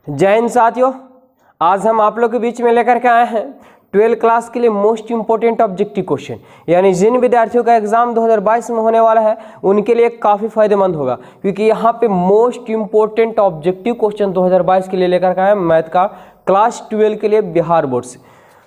जय हिंद साथियों, आज हम आप लोग के बीच में लेकर के आए हैं 12th क्लास के लिए मोस्ट इंपोर्टेंट ऑब्जेक्टिव क्वेश्चन, यानी जिन विद्यार्थियों का एग्जाम 2022 में होने वाला है उनके लिए काफ़ी फायदेमंद होगा, क्योंकि यहाँ पे मोस्ट इंपोर्टेंट ऑब्जेक्टिव क्वेश्चन 2022 के लिए लेकर के आए हैं मैथ का क्लास 12 के लिए बिहार बोर्ड से।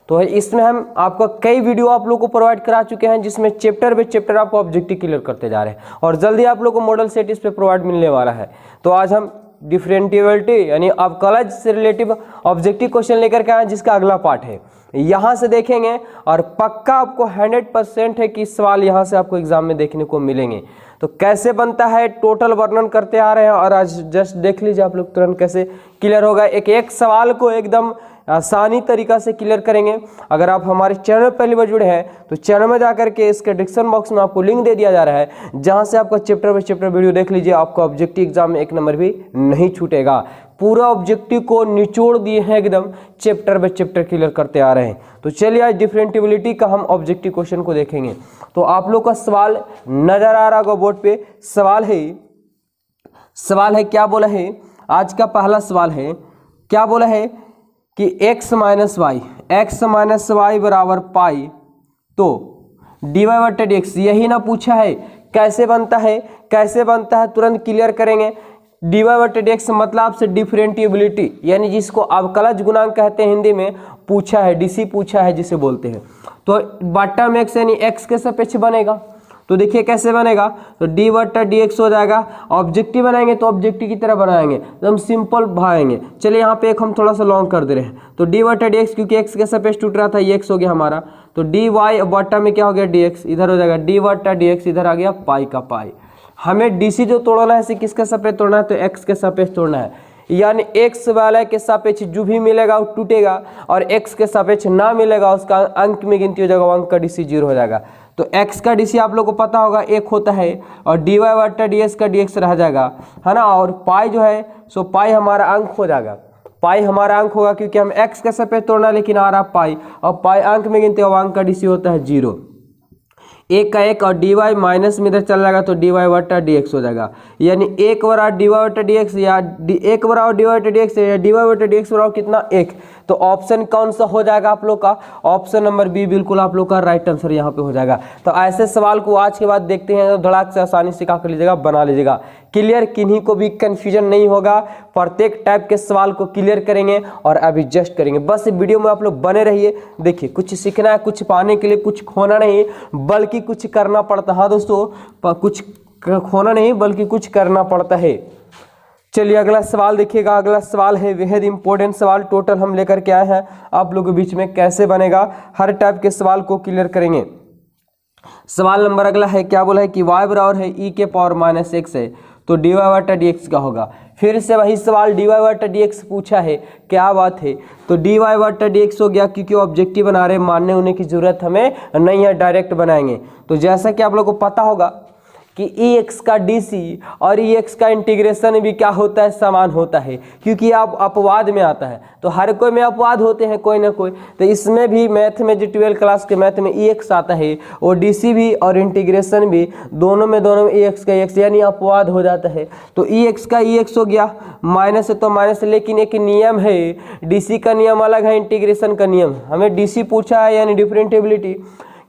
तो इसमें हम आपको कई वीडियो आप लोग को प्रोवाइड करा चुके हैं, जिसमें चैप्टर बाय चैप्टर आपको ऑब्जेक्टिव क्लियर करते जा रहे हैं और जल्दी आप लोग को मॉडल सेट इस पे प्रोवाइड मिलने वाला है। तो आज हम डिफरेंटिबिलिटी यानी आप कॉलेज से रिलेटिव ऑब्जेक्टिव क्वेश्चन लेकर के आए, जिसका अगला पार्ट है यहाँ से देखेंगे और पक्का आपको 100% है कि सवाल यहाँ से आपको एग्जाम में देखने को मिलेंगे। तो कैसे बनता है टोटल वर्णन करते आ रहे हैं और आज जस्ट देख लीजिए आप लोग तुरंत कैसे क्लियर होगा। एक एक सवाल को एकदम आसानी तरीका से क्लियर करेंगे। अगर आप हमारे चैनल पहली बार जुड़े हैं तो चैनल में जाकर के इसके डिस्क्रिप्शन बॉक्स में आपको लिंक दे दिया जा रहा है, जहां से आपका चैप्टर बाय चैप्टर वीडियो देख लीजिए। आपको ऑब्जेक्टिव एग्जाम में एक नंबर भी नहीं छूटेगा। पूरा ऑब्जेक्टिव को निचोड़ दिए हैं, एकदम चैप्टर बाय चैप्टर क्लियर करते आ रहे हैं। तो चलिए आज डिफरेंटिबिलिटी का हम ऑब्जेक्टिव क्वेश्चन को देखेंगे। तो आप लोग का सवाल नजर आ रहा होगा बोर्ड पे। सवाल है क्या बोला है, आज का पहला सवाल है क्या बोला है कि x माइनस वाई बराबर पाई तो dy बटे dx, यही ना पूछा है कैसे बनता है तुरंत क्लियर करेंगे। dy बटे dx मतलब आपसे डिफरेंटिबिलिटी यानी जिसको अवकलज गुणांक कहते हैं हिंदी में, पूछा है, डीसी पूछा है जिसे बोलते हैं। तो बटा में x यानी x के सापेक्ष बनेगा। तो देखिए कैसे बनेगा, तो डी बटा डी एक्स हो जाएगा। ऑब्जेक्टिव बनाएंगे तो ऑब्जेक्टिव की तरह बनाएंगे, एकदम सिंपल भाएंगे। चलिए यहाँ पे एक हम थोड़ा सा लॉन्ग कर दे रहे हैं। तो डी बटा डी एक्स, क्योंकि एक्स के सापेक्ष टूट रहा था, ये एक्स हो गया हमारा। तो डी वाई बटा में क्या हो गया डी एक्स, इधर हो जाएगा डी बटा डी एक्स, इधर आ गया पाई का पाई। हमें डी सी जो तोड़ना है, किसके सापेक्ष तोड़ना है, तो एक्स के सापेक्ष तोड़ना है। यानी एक्स वाला के सापेक्ष जो भी मिलेगा वो टूटेगा और एक्स के सापेक्ष ना मिलेगा उसका अंक में गिनती हो जाएगा, अंक का डीसी 0 हो जाएगा। तो x का डीसी आप लोग को पता होगा 1 होता है और डी वाई बटा डी एक्स का dx रह जाएगा, है ना। और पाई जो है सो पाई हमारा अंक हो जाएगा, पाई हमारा अंक होगा, क्योंकि हम x के सापेक्ष तोड़ना लेकिन आ रहा पाई, और पाई अंक में गिनते हो, अंक का डीसी होता है 0। 1 का 1 और डी वाई माइनस में इधर चल जाएगा तो डी वाई बटा डी एक्स हो जाएगा। यानी 1 बराबर डी वाई बटा डी एक्स या 1 बराबर डी वाई बटा डी एक्स या डी वाई बटा डी एक्स बराबर कितना 1। तो ऑप्शन कौन सा हो जाएगा आप लोग का, ऑप्शन नंबर बी बिल्कुल आप लोग का राइट आंसर यहाँ पे हो जाएगा। तो ऐसे सवाल को आज के बाद देखते हैं तो धड़ाक से आसानी से क्या कर लीजिएगा, बना लीजिएगा। क्लियर, किन्हीं को भी कंफ्यूजन नहीं होगा, प्रत्येक टाइप के सवाल को क्लियर करेंगे और अभी जस्ट करेंगे। बस वीडियो में आप लोग बने रहिए। देखिए कुछ सीखना है, कुछ पाने के लिए कुछ खोना नहीं बल्कि कुछ करना पड़ता है। हाँ दोस्तों, कुछ खोना नहीं बल्कि कुछ करना पड़ता है। चलिए अगला सवाल देखिएगा। अगला सवाल है बेहद इंपॉर्टेंट सवाल, टोटल हम लेकर के आए हैं आप लोगों के बीच में। कैसे बनेगा, हर टाइप के सवाल को क्लियर करेंगे। सवाल नंबर अगला है क्या बोला है कि y बराबर है e के पावर माइनस एक्स है, तो डी वाई बटा डी एक्स का होगा। फिर से वही सवाल डी वाई बटा डी एक्स पूछा है, क्या बात है। तो डी वाई बटा डी एक्स हो गया, क्योंकि ऑब्जेक्टिव बना रहे, मानने होने की जरूरत हमें नहीं है, डायरेक्ट बनाएंगे। तो जैसा कि आप लोगों को पता होगा कि ई एक्स का डीसी और ई एक्स का इंटीग्रेशन भी क्या होता है, समान होता है, क्योंकि आप अपवाद में आता है। तो हर कोई में अपवाद होते हैं कोई ना कोई, तो इसमें भी मैथ में जो 12 क्लास के मैथ में ई एक्स आता है और डीसी भी और इंटीग्रेशन भी दोनों में ई एक्स का एक्स यानी अपवाद हो जाता है। तो ई एक्स का ई एक्स हो गया, माइनस है तो माइनस, लेकिन एक नियम है, डीसी का नियम अलग है, इंटीग्रेशन का नियम। हमें डीसी पूछा है यानी डिफरेंटिबिलिटी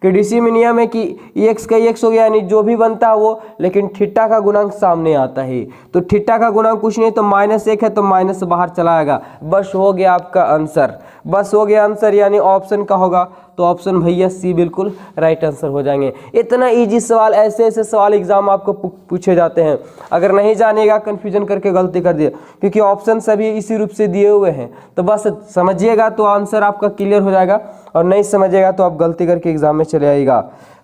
कि डीसी में नियम है कि एक्स का एक्स हो गया, यानी जो भी बनता है वो, लेकिन थीटा का गुणांक सामने आता है। तो थीटा का गुणांक कुछ नहीं, तो -1 है तो माइनस बाहर चला आएगा। बस हो गया आपका आंसर, बस हो गया आंसर, यानी ऑप्शन का होगा। तो ऑप्शन भैया सी बिल्कुल राइट आंसर हो जाएंगे। इतना इजी सवाल, ऐसे सवाल एग्जाम आपको पूछे जाते हैं। अगर नहीं जानेगा, कंफ्यूजन करके गलती कर दिया, क्योंकि ऑप्शन सभी इसी रूप से दिए हुए हैं। तो बस समझिएगा तो आंसर आपका क्लियर हो जाएगा, और नहीं समझिएगा तो आप गलती करके एग्जाम में चले आइएगा।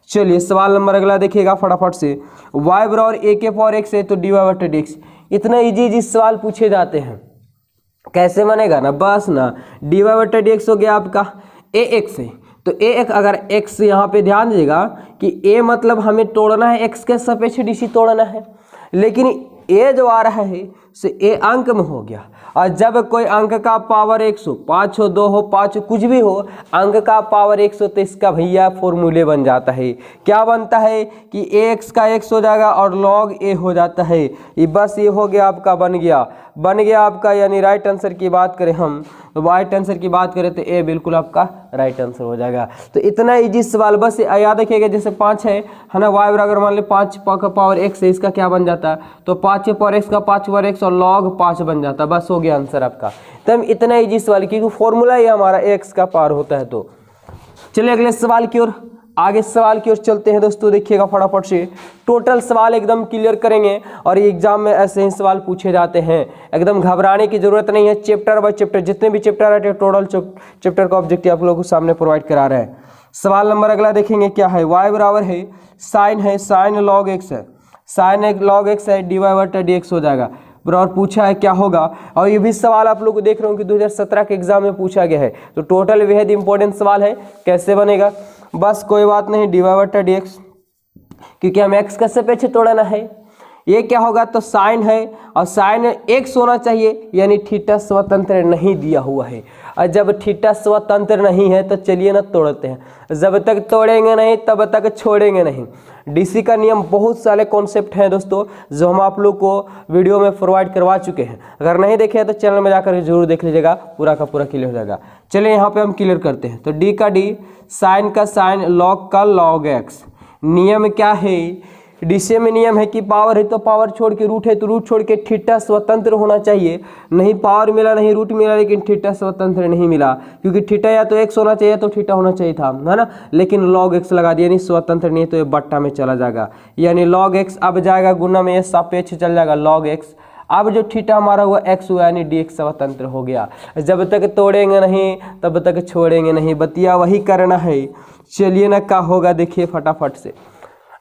चलिए सवाल नंबर अगला देखिएगा फटाफट से। y बराबर a के पावर x है, तो डी वाई बटा डी एक्स। इतना इजी सवाल पूछे जाते हैं, कैसे बनेगा ना, बस ना डी वाई बटा डी एक्स हो गया आपका ए एक्स है, तो ए एक अगर x यहाँ पे ध्यान दीजिएगा कि a मतलब हमें तोड़ना है, x के सापेक्ष डीसी तोड़ना है, लेकिन a जो आ रहा है से ए अंक में हो गया। और जब कोई अंक का पावर 100, 5 हो, 2 हो, 5 हो, कुछ भी हो, अंक का पावर 100 तो इसका भैया फॉर्मूले बन जाता है। क्या बनता है कि x का x हो जाएगा और log a हो जाता है। ये बस ये हो गया आपका, बन गया आपका, यानी राइट आंसर की बात करें हम तो राइट आंसर की बात करें तो ए बिल्कुल आपका राइट आंसर हो जाएगा। तो इतना इजी सवाल, बस याद रखिएगा। जैसे 5 है ना, y बराबर मान ली 5 का पावर x है, इसका क्या बन जाता है तो 5 पावर x का 5 पावर x और log 5 बन जाता है। बस हो गया आंसर आपका। तब इतना इजी सवाल, क्योंकि फॉर्मूला ही हमारा x का पावर होता है। तो चलिए अगले सवाल की ओर, आगे सवाल की ओर चलते हैं दोस्तों। देखिएगा फटाफट से, टोटल सवाल एकदम क्लियर करेंगे और एग्जाम में ऐसे ही सवाल पूछे जाते हैं। एकदम घबराने की जरूरत नहीं है। चैप्टर बाय चैप्टर जितने भी चैप्टर आते हैं टोटल चैप्टर का ऑब्जेक्टिव आप लोगों को सामने प्रोवाइड करा रहे हैं। सवाल नंबर अगला देखेंगे क्या है। y बराबर है साइन लॉग x है, साइन लॉग x है, dy बटा dx हो जाएगा। और पूछा है क्या होगा, और ये भी सवाल आप लोग को देख रहे हो कि 2017 के एग्जाम में पूछा गया है। तो टोटल बेहद इंपॉर्टेंट सवाल है। कैसे बनेगा, बस कोई बात नहीं, dy बटा dx, क्योंकि हम x का सापेक्ष तोड़ना है। ये क्या होगा तो साइन है और साइन x होना चाहिए, यानी थीटा स्वतंत्र नहीं दिया हुआ है। और जब थीटा स्वतंत्र नहीं है तो चलिए ना तोड़ते हैं। जब तक तोड़ेंगे नहीं तब तक छोड़ेंगे नहीं। डीसी का नियम, बहुत सारे कॉन्सेप्ट हैं दोस्तों जो हम आप लोग को वीडियो में प्रोवाइड करवा चुके हैं। अगर नहीं देखे तो चैनल में जाकर जरूर देख लीजिएगा, पूरा का पूरा क्लियर हो जाएगा। चलिए यहाँ पे हम क्लियर करते हैं। तो डी का डी, साइन का साइन, लॉग का लॉग एक्स। नियम क्या है, डीसी में नियम है कि पावर है तो पावर छोड़ के रूट है तो रूट छोड़ के थीटा स्वतंत्र होना चाहिए। नहीं पावर मिला नहीं रूट मिला, लेकिन थीटा स्वतंत्र नहीं मिला, क्योंकि थीटा या तो x होना चाहिए तो थीटा होना चाहिए था, है ना। लेकिन log x लगा दिया, यानी स्वतंत्र नहीं है तो ये बट्टा में चला जाएगा। यानी log x अब जाएगा गुना में, ये सापेक्ष चल जाएगा log x। अब जो थीटा हमारा हुआ x हुआ, यानी dx स्वतंत्र हो गया। जब तक तोड़ेंगे नहीं तब तक छोड़ेंगे नहीं, बतिया वही करना है। चलिए ना क्या होगा देखिए फटाफट से।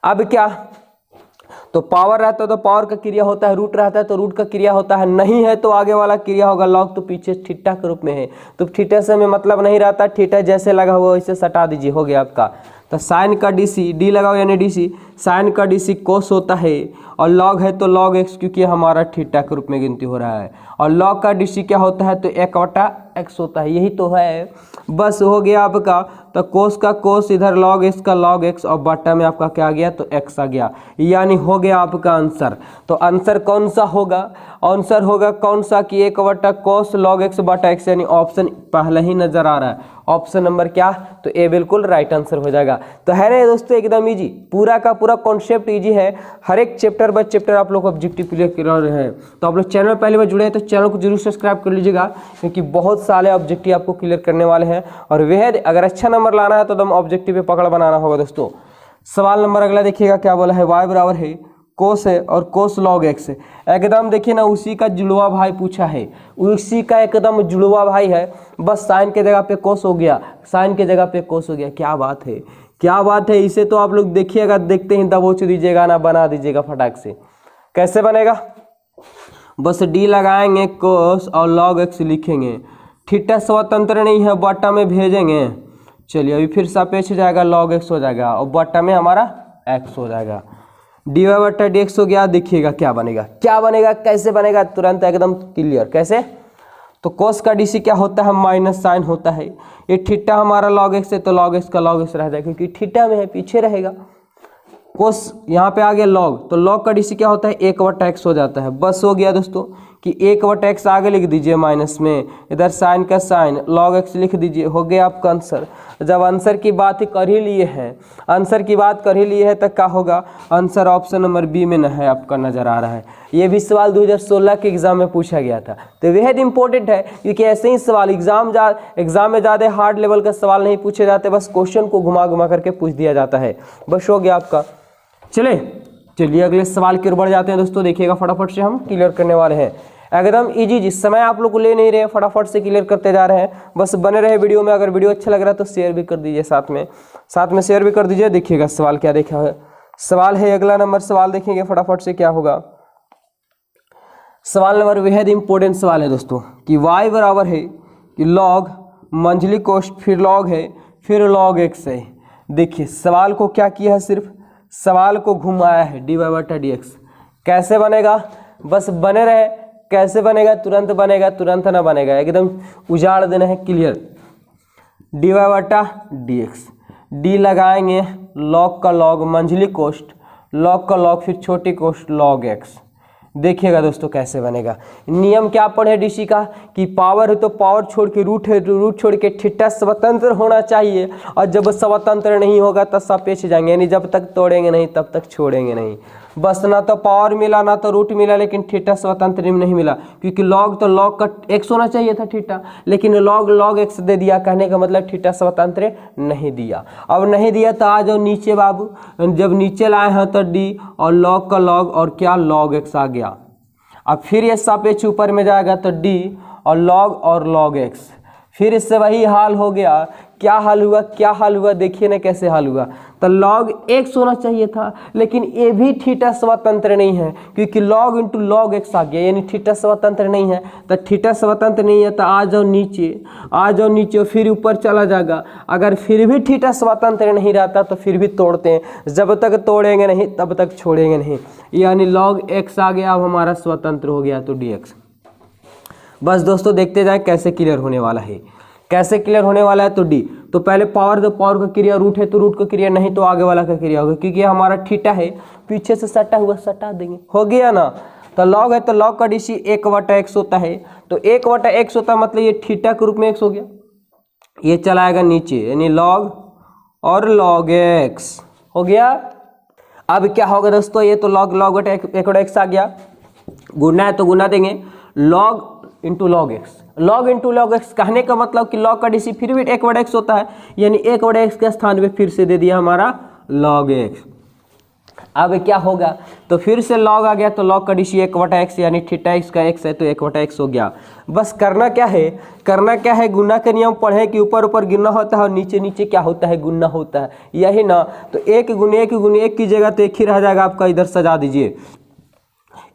अब क्या, तो पावर रहता है तो पावर का क्रिया होता है, रूट रहता है तो रूट का क्रिया होता है, नहीं है तो आगे वाला क्रिया होगा। लॉग तो पीछे थीटा के रूप में है, तो थीटा से हमें मतलब नहीं रहता, थीटा जैसे लगा हुआ वैसे सटा दीजिए, हो गया आपका। तो साइन का डीसी, डी लगाओ यानी डीसी, साइन का डीसी कोस होता है, और लॉग है तो लॉग एक्स, क्योंकि हमारा थीटा के रूप में गिनती हो रहा है। और लॉग का डीसी क्या होता है तो 1/x होता है, यही तो है। बस हो गया आपका। तो कोस का कोस इधर, लॉग एक्स का लॉग एक्स, और बट्टा में आपका क्या आ गया तो x आ गया, यानी हो गया आपका आंसर। तो आंसर कौन सा होगा, आंसर होगा कौन सा कि 1/cos log x बटा x, यानी ऑप्शन पहले ही नजर आ रहा है, ऑप्शन नंबर क्या तो ए बिल्कुल राइट आंसर हो जाएगा। तो है ना दोस्तों एकदम इजी, पूरा का पूरा कॉन्सेप्ट इजी है। हर एक चैप्टर बाय चैप्टर आप लोग को ऑब्जेक्टिव क्लियर कर रहे हैं। तो आप लोग चैनल में पहले बार जुड़े हैं तो चैनल को जरूर सब्सक्राइब कर लीजिएगा, क्योंकि बहुत सारे ऑब्जेक्टिव आपको क्लियर करने वाले हैं। और वह अगर अच्छा नंबर लाना है तो एकदम ऑब्जेक्टिव पे पकड़ बनाना होगा दोस्तों। सवाल नंबर अगला देखिएगा क्या बोला है। y बराबर है कोस है और कोस लॉग एक्स है। एकदम देखिए ना उसी का जुड़वा भाई पूछा है, उसी का एकदम जुड़वा भाई है। बस साइन के जगह पे कोस हो गया, साइन के जगह पे कोस हो गया। क्या बात है, क्या बात है। इसे तो आप लोग देखिएगा, देखते ही दबोच दीजिएगा ना, बना दीजिएगा फटाक से। कैसे बनेगा, बस डी लगाएंगे कोस और लॉग एक्स लिखेंगे। थीटा स्वतंत्र नहीं है, बट्टा में भेजेंगे। चलिए अभी फिर सापेक्ष जाएगा, लॉग एक्स हो जाएगा और बट्टा में हमारा एक्स हो जाएगा। डी वाई बट्टा डी एक्स हो गया। देखिएगा क्या बनेगा, क्या बनेगा, कैसे बनेगा, तुरंत एकदम क्लियर। कैसे, तो कोस का डीसी क्या होता है माइनस साइन होता है। ये थीटा हमारा लॉग एक्स है तो लॉग एक्स का लॉग एक्स रह जाएगा, क्योंकि थीटा में है पीछे रहेगा। कोस यहाँ पे आ गया लॉग, तो लॉग का डीसी क्या होता है 1/x हो जाता है। बस हो गया दोस्तों कि 1/x आगे लिख दीजिए माइनस में, इधर साइन का साइन लॉग एक्स लिख दीजिए, हो गया आपका आंसर। जब आंसर की बात कर ही लिए हैं, आंसर की बात कर ही लिए हैं तो क्या होगा, आंसर ऑप्शन नंबर बी में न है आपका नजर आ रहा है। ये भी सवाल 2016 के एग्जाम में पूछा गया था, तो बेहद इंपॉर्टेंट है, क्योंकि ऐसे ही सवाल एग्जाम में ज़्यादा हार्ड लेवल का सवाल नहीं पूछे जाते, बस क्वेश्चन को घुमा घुमा करके पूछ दिया जाता है। बस हो गया आपका। चलिए अगले सवाल की ओर बढ़ जाते हैं दोस्तों। देखिएगा फटाफट से हम क्लियर करने वाले हैं, एकदम इजी। जिस समय आप लोग को ले नहीं रहे, फटाफट से क्लियर करते जा रहे हैं। बस बने रहे वीडियो में। अगर वीडियो अच्छा लग रहा है तो शेयर भी कर दीजिए, साथ में शेयर भी कर दीजिए। देखिएगा सवाल क्या देखा है। सवाल है अगला नंबर सवाल, देखेंगे फटाफट से क्या होगा। सवाल नंबर बेहद इंपॉर्टेंट सवाल है दोस्तों कि y बराबर है कि लॉग मंझली कोष्ठ, फिर लॉग है, फिर लॉग एक्स है। देखिए सवाल को क्या किया है, सिर्फ सवाल को घुमाया है, dy बटा dx। कैसे बनेगा, बस बने रहे, कैसे बनेगा? तुरंत बनेगा, तुरंत ना बनेगा, एकदम उजाड़ देना है, क्लियर। dy बटा dx, डी लगाएंगे लॉग का लॉग मंझली कोष्ठ, लॉग का लॉग फिर छोटी कोष्ठ लॉग x। देखिएगा दोस्तों कैसे बनेगा। नियम क्या पढ़े डीसी का कि पावर है तो पावर छोड़ के रूट है तो रूट छोड़ के थीटा स्वतंत्र होना चाहिए, और जब स्वतंत्र नहीं होगा तब सापेक्ष जाएंगे, यानी जब तक तोड़ेंगे नहीं तब तक छोड़ेंगे नहीं। बस ना तो पावर मिला ना तो रूट मिला, लेकिन थीटा स्वतंत्र नहीं मिला, क्योंकि लॉग तो लॉग का x होना चाहिए था थीटा, लेकिन लॉग लॉग x दे दिया। कहने का मतलब थीटा स्वतंत्र नहीं दिया। अब नहीं दिया तो आ जाओ नीचे बाबू, जब नीचे लाए हैं तो d और लॉग का लॉग और क्या लॉग x आ गया। अब फिर ये सापेक्ष ऊपर में जाएगा तो d और लॉग x, फिर इससे वही हाल हो गया। क्या हाल हुआ, क्या हाल हुआ, देखिए ना कैसे हाल हुआ। तो लॉग x होना चाहिए था, लेकिन ये भी थीटा स्वतंत्र नहीं है, क्योंकि लॉग इंटू लॉग x आ गया, यानी थीटा स्वतंत्र नहीं है। तो थीटा स्वतंत्र नहीं है तो आ जाओ नीचे, आ जाओ नीचे, फिर ऊपर चला जाएगा। अगर फिर भी थीटा स्वतंत्र नहीं रहता तो फिर भी तोड़ते हैं, जब तक तोड़ेंगे नहीं तब तक छोड़ेंगे नहीं, यानी लॉग x आ गया। अब हमारा स्वतंत्र हो गया तो dx। बस दोस्तों देखते जाए कैसे क्लियर होने वाला है, कैसे क्लियर होने वाला है। तो डी तो पहले पावर, तो पावर का क्रिया रूट है तो रूट का क्रिया, नहीं तो आगे वाला का क्रिया होगा, क्योंकि हमारा थीटा है पीछे से सटा हुआ, सटा देंगे, हो गया ना। तो लॉग है तो लॉग का डीसी 1/x होता है, तो 1/x होता है, मतलब ये थीटा के रूप में x हो गया, ये चलाएगा नीचे, यानी लॉग और लॉग x हो गया। अब क्या होगा दोस्तों, ये तो लॉग लॉग बटा 1/x आ गया, गुना है तो गुना देंगे, log into log x, log into log x. कहने का मतलब कि लॉग का डीसी फिर भी 1/x होता है, यानी 1/x के स्थान पे फिर से दे दिया हमारा लॉग एक्स। अब क्या होगा, तो फिर से लॉग आ गया, तो लॉग का डीसी 1/x, यानी थीटा x का x है तो 1/x हो गया। बस करना क्या है, करना क्या है, गुना के नियम पढ़े कि ऊपर ऊपर गिनना होता है और नीचे नीचे क्या होता है, गुना होता है, यही ना। तो 1 गुने 1 गुने 1 की जगह तो 1 ही रह जाएगा आपका, इधर सजा दीजिए,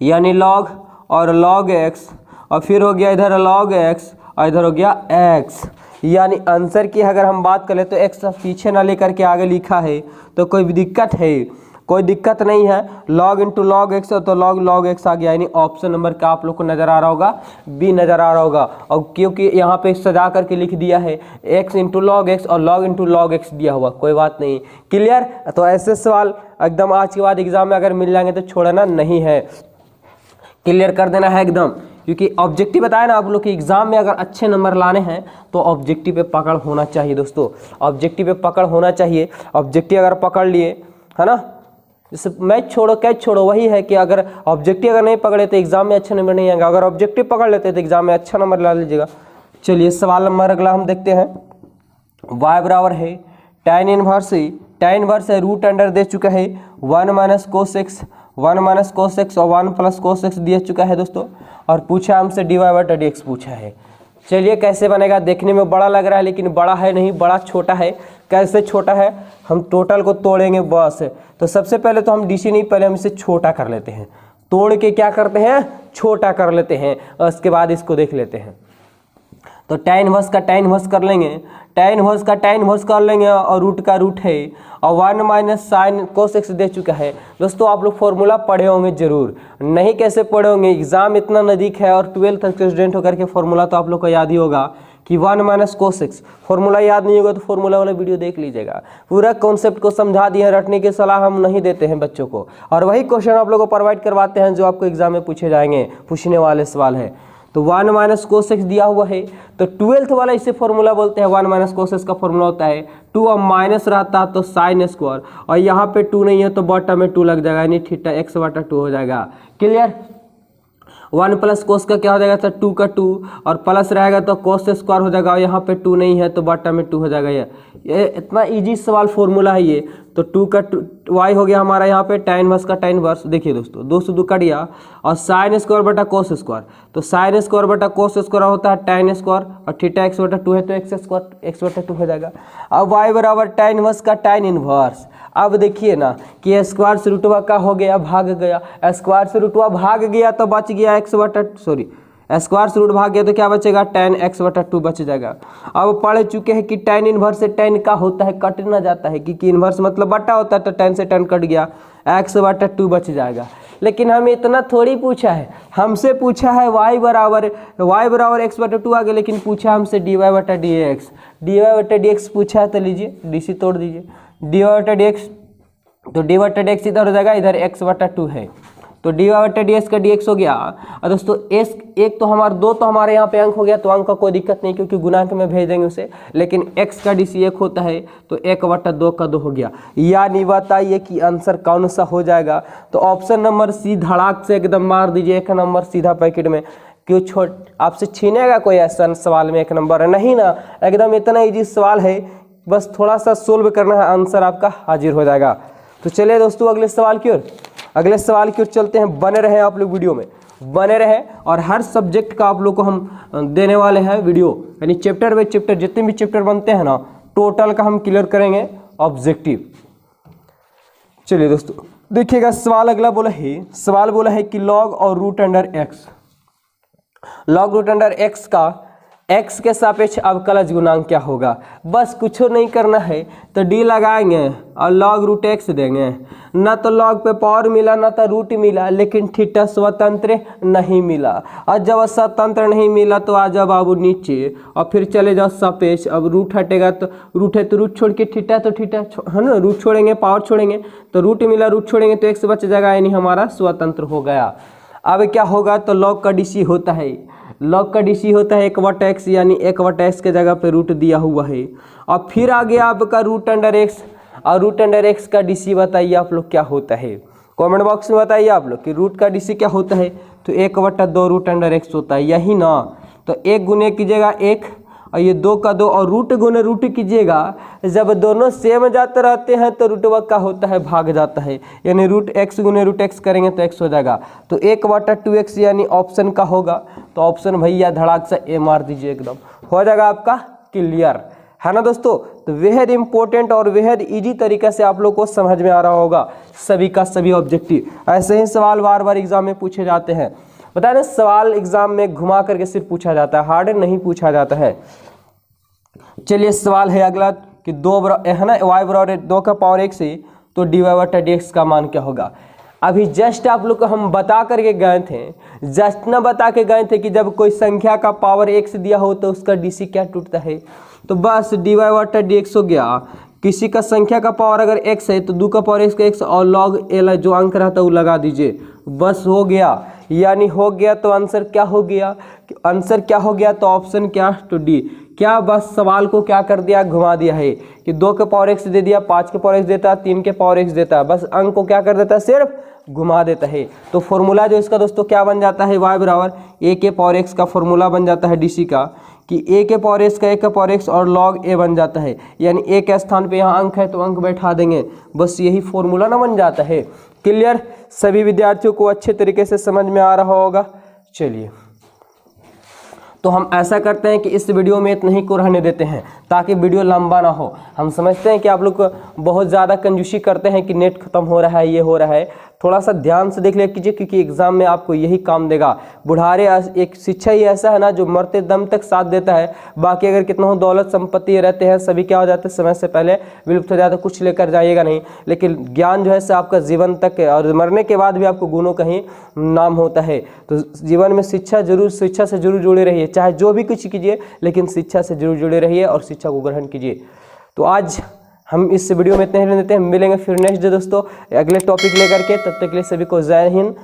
यानी लॉग और लॉग एक्स, और फिर हो गया इधर लॉग एक्स और इधर हो गया एक्स। यानी आंसर की अगर हम बात करें तो एक्स पीछे ना लेकर के आगे लिखा है, तो कोई भी दिक्कत है, कोई दिक्कत नहीं है। लॉग इंटू लॉग एक्स तो लॉग लॉग एक्स आ गया, यानी ऑप्शन नंबर का आप लोग को नज़र आ रहा होगा, बी नज़र आ रहा होगा। और क्योंकि यहाँ पे सजा करके लिख दिया है एक्स इंटू लॉग एक्स और लॉग इंटू लॉग एक्स दिया हुआ, कोई बात नहीं, क्लियर। तो ऐसे सवाल एकदम आज के बाद एग्जाम में अगर मिल जाएंगे तो छोड़ना नहीं है, क्लियर कर देना है एकदम, क्योंकि ऑब्जेक्टिव बताया ना आप लोग कि एग्जाम में अगर अच्छे नंबर लाने हैं तो ऑब्जेक्टिव पे पकड़ होना चाहिए दोस्तों, ऑब्जेक्टिव पे पकड़ होना चाहिए। ऑब्जेक्टिव अगर पकड़ लिए, है ना, जैसे मैच छोड़ो कैच छोड़ो, वही है कि अगर ऑब्जेक्टिव अगर नहीं पकड़े तो एग्जाम में अच्छे नंबर नहीं आएंगे, अगर ऑब्जेक्टिव पकड़ लेते तो एग्जाम में अच्छा नंबर ला लीजिएगा। चलिए सवाल नंबर अगला हम देखते हैं। y बराबर है tan इनवर्स, tan इनवर्स है रूट अंडर दे चुका है 1 minus cos x, 1 minus cos x और 1 प्लस कोस एक्स दिया चुका है दोस्तों, और पूछा हमसे dy बटा dx पूछा है। चलिए कैसे बनेगा, देखने में बड़ा लग रहा है लेकिन बड़ा है नहीं, बड़ा छोटा है। कैसे छोटा है, हम टोटल को तोड़ेंगे बस। तो सबसे पहले तो हम डीसी नहीं, पहले हम इसे छोटा कर लेते हैं, तोड़ के क्या करते हैं, छोटा कर लेते हैं, और उसके बाद इसको देख लेते हैं। तो tan इनवर्स का tan इनवर्स कर लेंगे, tan इनवर्स का tan इनवर्स कर लेंगे, और रूट का रूट है, और 1 माइनस साइन कोस एक्स दे चुका है। दोस्तों आप लोग फॉर्मूला पढ़े होंगे जरूर, नहीं कैसे पढ़े होंगे, एग्जाम इतना नज़दीक है और 12th तक के स्टूडेंट होकर के फॉर्मूला तो आप लोग को याद ही होगा कि 1 माइनस कोस एक्स। फॉर्मूला याद नहीं होगा तो फॉर्मूला वाला वीडियो देख लीजिएगा, पूरा कॉन्सेप्ट को समझा दिए। रटने की सलाह हम नहीं देते हैं बच्चों को, और वही क्वेश्चन आप लोग को प्रोवाइड करवाते हैं जो आपको एग्जाम में पूछे जाएंगे, पूछने वाले सवाल है। तो 1 माइनस कोस एक्स दिया हुआ है, तो 12th वाला इसे फॉर्मूला बोलते हैं। 1 माइनस कोस एक्स का फॉर्मूला होता है 2, और माइनस रहता तो साइन स्क्वायर, और यहाँ पे 2 नहीं है तो बटा में 2 लग जाएगा, यानी थीटा x बटा 2 हो जाएगा, क्लियर। 1 प्लस कोस का क्या हो जाएगा, तो 2 का 2, और प्लस रहेगा तो कोस स्क्वायर हो जाएगा, और यहाँ पे 2 नहीं है तो बटा में 2 हो जाएगा। ये इतना इजी सवाल फॉर्मूला है ये। तो 2 का 2 y हो गया हमारा यहाँ पे tan इनवर्स का tan इनवर्स, देखिए दोस्तों 2 से 2 कट गया, और साइन स्क्वायर बटा कोस स्क्वायर, तो साइन स्क्वायर बटा कोस स्क्वायर होता है tan स्क्वायर, और थीटा x बटा 2 है तो x स्क्वायर x बटा 2 हो जाएगा। अब y बराबर tan इनवर्स का tan इनवर्स। अब देखिए ना कि स्क्वायर से रूटवा का हो गया, भाग गया, स्क्वायर से रूटवा भाग गया तो बच गया स्क्वायर से रूट भाग गया तो क्या बचेगा, tan x बटा 2 बच जाएगा। अब पढ़ चुके हैं कि tan इनवर्स से tan का होता है, कट ना जाता है, क्योंकि इनवर्स मतलब बटा होता है, तो tan से tan कट गया, x बटा 2 बच जाएगा। लेकिन हमें इतना थोड़ी पूछा है, हमसे पूछा है y बराबर x बटा 2 आगे, लेकिन पूछा हमसे dy बटा dx पूछा है। तो लीजिए डीसी तोड़ दीजिए, dy बटा dx, तो dy बटा dx इधर हो जाएगा, इधर x बटा 2 है, तो dy बटा dx का dx हो गया। और दोस्तों एक तो हमारा 2 तो हमारे यहाँ पे अंक हो गया, तो अंक का कोई दिक्कत नहीं क्योंकि गुणांक में भेज देंगे उसे, लेकिन x का dc 1 होता है, तो 1 बटा 2 का 2 हो गया। यानी बताइए कि आंसर कौन सा हो जाएगा? तो ऑप्शन नंबर सी धड़ाक से एकदम मार दीजिए, 1 नंबर सीधा पैकेट में। क्यों आपसे छीनेगा कोई ऐसा सवाल में 1 नंबर? नहीं ना, एकदम इतना ईजी सवाल है, बस थोड़ा सा सोल्व करना है, आंसर आपका हाजिर हो जाएगा। तो चलिए दोस्तों अगले सवाल की ओर चलते हैं। बने रहें आप लोग, वीडियो में बने रहें, और हर सब्जेक्ट का आप लोग को हम देने वाले हैं वीडियो, यानी चैप्टर बाय चैप्टर जितने भी चैप्टर बनते हैं ना, टोटल का हम क्लियर करेंगे ऑब्जेक्टिव। चलिए दोस्तों देखिएगा, सवाल अगला बोला है कि लॉग और रूट अंडर एक्स का x के सापेक्ष अवकलज गुणांक क्या होगा? बस कुछ नहीं करना है, तो d लगाएंगे और log रूट x देंगे। ना तो log पे पावर मिला, ना तो रूट मिला, लेकिन थीटा स्वतंत्र नहीं मिला। और जब स्वतंत्र नहीं मिला तो आ जाओ बाबू नीचे और फिर चले जाओ सापेक्ष। अब रूट हटेगा तो रूट है, तो रूट छोड़ के थीटा तो थीटा है ना, रूट छोड़ेंगे पावर छोड़ेंगे तो रूट मिला, रूट छोड़ेंगे तो x बच जाएगा, यानी हमारा स्वतंत्र हो गया। अब क्या होगा? तो log का dc होता है, 1 बटा x, यानी 1 बटा x के जगह पे रूट दिया हुआ है। और फिर आ गया आपका रूट अंडर x, और रूट अंडर x का dc बताइए आप लोग क्या होता है? कमेंट बॉक्स में बताइए आप लोग कि रूट का dc क्या होता है। तो 1 बटा 2 रूट अंडर x होता है, यही ना। तो 1 गुने कीजिएगा 1 और ये 2 का 2, और रूट गुने रूट कीजिएगा, जब दोनों सेम जाते रहते हैं तो रूट का होता है भाग जाता है, यानी रूट x गुने रूट x करेंगे तो x हो जाएगा। तो 1 बटा 2x यानी ऑप्शन का होगा, तो ऑप्शन भैया धड़ाक से ए मार दीजिए, एकदम हो जाएगा आपका क्लियर, है ना दोस्तों। तो बेहद इंपॉर्टेंट और बेहद इजी तरीके से आप लोग को समझ में आ रहा होगा सभी का सभी ऑब्जेक्टिव। ऐसे ही सवाल बार बार एग्जाम में पूछे जाते हैं, बता दें सवाल एग्जाम में घुमा करके सिर्फ पूछा जाता है, हार्ड नहीं पूछा जाता है। चलिए सवाल है अगला कि 2 है ना, y बराबर 2 का पावर x है, तो dy बटा dx का मान क्या होगा? अभी जस्ट आप लोग को हम बता करके गए थे, जस्ट ना बता के गए थे कि जब कोई संख्या का पावर x दिया हो तो उसका dc क्या टूटता है? तो बस dy बटा dx हो गया। किसी का संख्या का पावर अगर x है तो 2 का पावर x का x और log l जो अंक रहता है वो लगा दीजिए, बस हो गया। यानी हो गया, तो आंसर क्या हो गया? तो ऑप्शन क्या? तो डी। क्या बस सवाल को क्या कर दिया? घुमा दिया है कि 2 के पावर x दे दिया, 5 के पावर x देता है, 3 के पावर x देता है, बस अंक को क्या कर देता है? सिर्फ घुमा देता है। तो फॉर्मूला जो इसका दोस्तों क्या बन जाता है? y बराबर a के पावर x का फॉर्मूला बन जाता है dc का, कि a के पावर x का a का पावर x और log a बन जाता है, यानी a के स्थान पे यहाँ अंक है तो अंक बैठा देंगे, बस यही फॉर्मूला ना बन जाता है। क्लियर? सभी विद्यार्थियों को अच्छे तरीके से समझ में आ रहा होगा। चलिए तो हम ऐसा करते हैं कि इस वीडियो में इतना ही को रहने देते हैं ताकि वीडियो लंबा ना हो। हम समझते हैं कि आप लोग बहुत ज़्यादा कंजूसी करते हैं कि नेट खत्म हो रहा है, ये हो रहा है, थोड़ा सा ध्यान से देख लिया कीजिए क्योंकि एग्जाम में आपको यही काम देगा। बुढ़ारे एक शिक्षा ही ऐसा है ना जो मरते दम तक साथ देता है। बाकी अगर कितना हो दौलत संपत्ति रहते हैं सभी क्या हो जाते हैं समय से पहले विलुप्त हो जाता है, कुछ लेकर जाइएगा नहीं, लेकिन ज्ञान जो है से आपका जीवन तक और मरने के बाद भी आपको गुणों का ही नाम होता है। तो जीवन में शिक्षा से जरूर जुड़े रहिए, चाहे जो भी कुछ कीजिए लेकिन शिक्षा से जरूर जुड़े रहिए और शिक्षा को ग्रहण कीजिए। तो आज हम इस वीडियो में इतने ही रहने देते हैं, मिलेंगे फिर नेक्स्ट डे दोस्तों अगले टॉपिक लेकर के। तब तक के लिए सभी को जय हिंद,